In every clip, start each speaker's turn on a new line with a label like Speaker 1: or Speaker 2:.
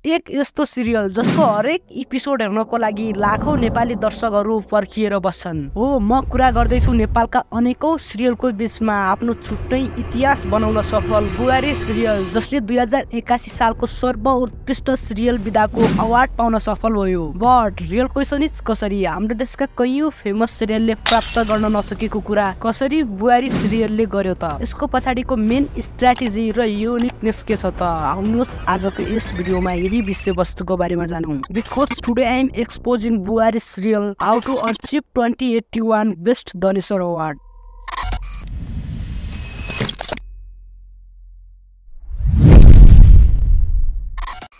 Speaker 1: एक यस्तो सिरियल जसको हरेक एपिसोड हेर्नको लागि लाखौं नेपाली दर्शकहरू पर्खिएर बस्छन्। हो, म कुरा गर्दैछु नेपालका अनेकौं सिरियलको बीचमा आफ्नो छुट्टै इतिहास बनाउन सफल बुहारी सिरियल, जसले 2081 सालको सर्वोत्कृष्ट सिरियल विधाको अवार्ड पाउन सफल भयो। बट रियल क्वेसन इज कसरी हाम्रो देशका कैयौं फेमस सिरियलले प्राप्त गर्न नसकेको कुरा कसरी बुहारी सिरियलले गर्यो त? यसको पछाडिको मेन स्ट्र्याटेजी र युनिकनेस के छ त? आउनुहोस् आजको यस भिडियोमा यही विषयवस्तुको बारेमा जानौं। Because today I am exposing Buhari serial how to achieve 2081 best Dhaneshwar award.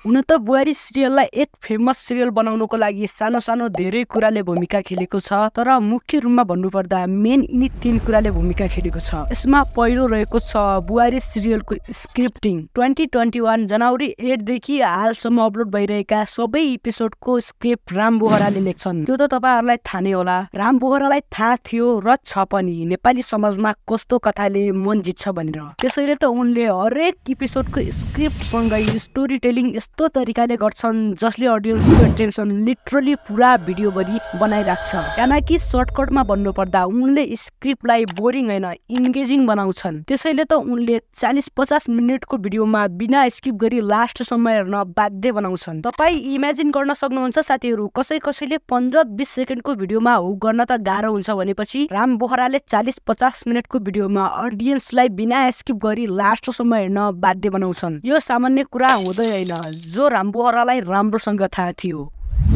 Speaker 1: हुन त बुहारी सिरियललाई एक फेमस सिरियल बनाउनको लागि सानो सानो धेरै कुराले भूमिका खेलेको छ, तर मुख्य रूपमा भन्नुपर्दा मेन यिनी 3 कुराले भूमिका खेलेको छ। यसमा पहिलो रहेको छ बुहारी सिरियलको स्क्रिप्टिङ। 2021 जनवरी 8 देखि हालसम्म अपलोड भइरहेका सबै एपिसोडको स्क्रिप्ट राम बोहराले लेख्छन्। त्यो त तपाईहरुलाई थाहा नै होला। राम बोहरालाई थाहा थियो र छ पनि नेपाली समाजमा कस्तो कथाले मन जित्छ भनेर। त्यसैले त उनले हरेक एपिसोडको स्क्रिप्ट सँगै स्टोरी टेलिङ यस्तो तरिकाले गर्छन् जसले अडियन्सको एटेन्सन लिटरली पुरा भिडियोभरि बनाइराख्छ। यानाकि सर्टकटमा भन्नुपर्दा उनले स्क्रिप्टलाई बोरिङ हैन इन्गेजिङ बनाउँछन्। त्यसैले त उनले 40-50 मिनेटको भिडियोमा बिना स्किप गरी लास्टसम्म हेर्न बाध्य बनाउँछन्। तपाई इमेजिन गर्न सक्नुहुन्छ साथीहरु, कसैले 15-20 सेकेन्डको भिडियोमा हुक गर्न त गाह्रो हुन्छ भनेपछि राम बोहराले 40-50 मिनेटको भिडियोमा अडियन्सलाई बिना स्किप गरी लास्टसम्म हेर्न बाध्य बनाउँछन्। यो सामान्य कुरा हुँदै हैन, जो राम बोहरालाई राम्रोसँग थाहा थियो।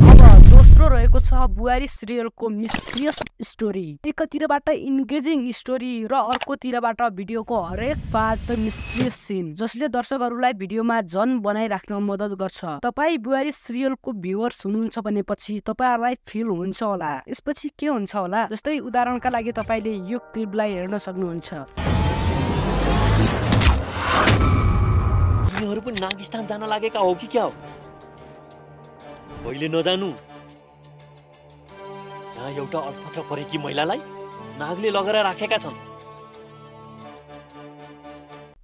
Speaker 1: अब दोस्रो रहेको छ बुहारी सिरियलको मिस्ट्रियस स्टोरी। एकतिरबाट इन्गेजिङ स्टोरी र अर्कोतिरबाट भिडियोको हरेक पार्ट मिस्ट्रियस सिन, जसले दर्शकहरूलाई भिडियोमा झन बनाइराख्न मद्दत गर्छ। तपाई बुहारी सिरियलको भ्युअर्स हुनुहुन्छ भनेपछि तपाईहरुलाई फिल हुन्छ होला यसपछि के हुन्छ होला। जस्तै उदाहरणका लागि तपाईले यो क्लिपलाई हेर्न सक्नुहुन्छ।
Speaker 2: तिनीहरु पनि नागिस्तान जान लागेका हो कि क्या हो? पहिले नजानु। यहाँ एउटा अल्पत्र परेकी महिलालाई नागले लगेर राखेका छन्।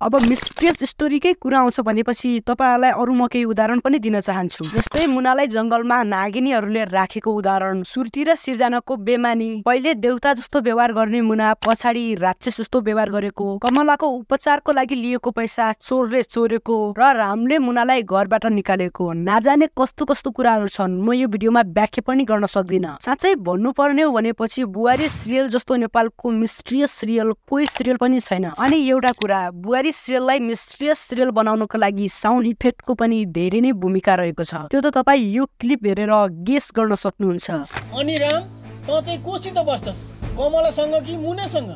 Speaker 1: अब मिस्ट्रियस स्टोरीकै कुरा आउँछ भनेपछि तपाईहरुलाई अरु म केही उदाहरण पनि दिन चाहन्छु। जस्तै मुनालाई जंगलमा नागिनीहरुले राखेको उदाहरण, सुर्ती र सिर्जनाको बेमानी, पहिले देउता जस्तो व्यवहार गर्ने मुना पछाडी राक्षस जस्तो व्यवहार गरेको, कमलाको उपचारको लागि लिएको पैसा चोरले चोरेको र रामले मुनालाई घरबाट निकालेको, नजाने कस्तो कस्तो कुराहरु छन्। म यो भिडियोमा व्याख्या पनि गर्न सक्दिन। साच्चै भन्नुपर्ने हो भनेपछि बुहारी सिरियल जस्तो नेपालको मिस्ट्रियस सिरियल कोही सिरियल पनि छैन। अनि एउटा कुरा, बुहारी सिरियललाई मिस्ट्रियस सिरियल बनाउनको लागि साउन्ड इफेक्टको पनि धेरै नै भूमिका रहेको छ। त्यो त तपाई यो क्लिप हेरेर गेस गर्न सक्नुहुन्छ।
Speaker 3: अनि राम, त चाहिँ कोसित बस्छस्? कमलासँग कि मुनासँग?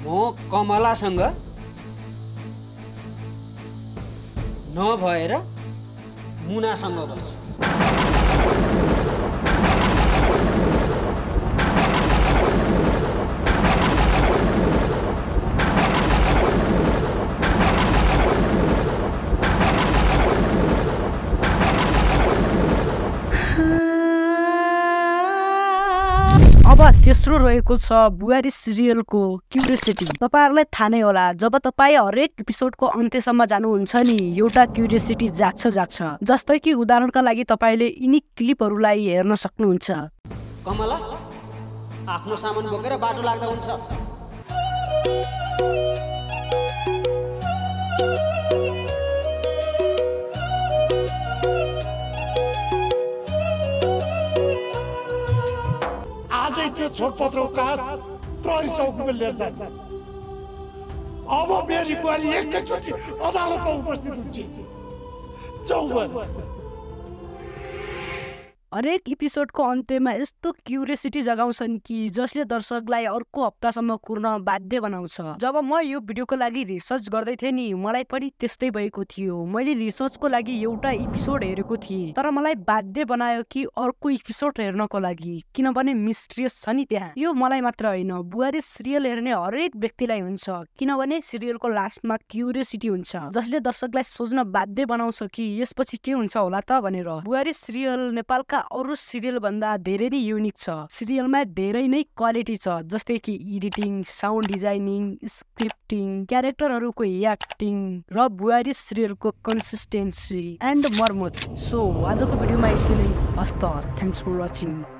Speaker 4: म कमलासँग नभएर मुनासँग बस्छु।
Speaker 1: अब तेस्रो रहेको छ बुहारी सिरियलको क्युरियोसिटी। तपाईहरुलाई थाहा नै होला, जब तपाई हरेक एपिसोडको अन्त्यसम्म जानुहुन्छ नि एउटा क्युरियोसिटी जाग्छ। जस्तै कि उदाहरणका लागि तपाईले यिनी क्लिपहरुलाई हेर्न सक्नुहुन्छ।
Speaker 4: कमला आफ्नो सामान बोकेर बाटो लाग्दा हुन्छ।
Speaker 5: आजै त्यो छोडपत्रको कागज प्रहरी चौकीमा लिएर जान्छ। अब मेरी बुहारी एकैचोटि अदालतमा उपस्थित हुन्छ। जाऊ।
Speaker 1: हरेक एपिसोडको अन्त्यमा यस्तो क्युरियोसिटी जगाउँछन् कि जसले दर्शकलाई अर्को हप्तासम्म कुर्न बाध्य बनाउँछ। जब म यो भिडियोको लागि रिसर्च गर्दै थिएँ नि, मलाई पनि त्यस्तै भएको थियो। मैले रिसर्चको लागि एउटा एपिसोड हेरेको थिएँ, तर मलाई बाध्य बनायो कि अर्को एपिसोड हेर्नको लागि, किनभने मिस्ट्रियस छ नि त्यहाँ। यो मलाई मात्र होइन, बुहारी सिरियल हेर्ने हरेक व्यक्तिलाई हुन्छ, किनभने सिरियलको लास्टमा क्युरियोसिटी हुन्छ जसले दर्शकलाई सोच्न बाध्य बनाउँछ कि यसपछि के हुन्छ होला त भनेर। बुहारी सिरियल नेपालका अरू सिरियल भन्दा धेरै नै युनिक छ। सिरियलमा धेरै नै क्वालिटी छ, जस्तै कि एडिटिङ, साउन्ड डिजाइनिङ, स्क्रिप्टिङ, क्यारेक्टरहरूको एक्टिङ र बुहारी सिरियलको कन्सिस्टेन्सी एन्ड मर्मत। सो आजको भिडियोमा यति नै। हस्त, थ्याङ्क्स फर वाचिङ।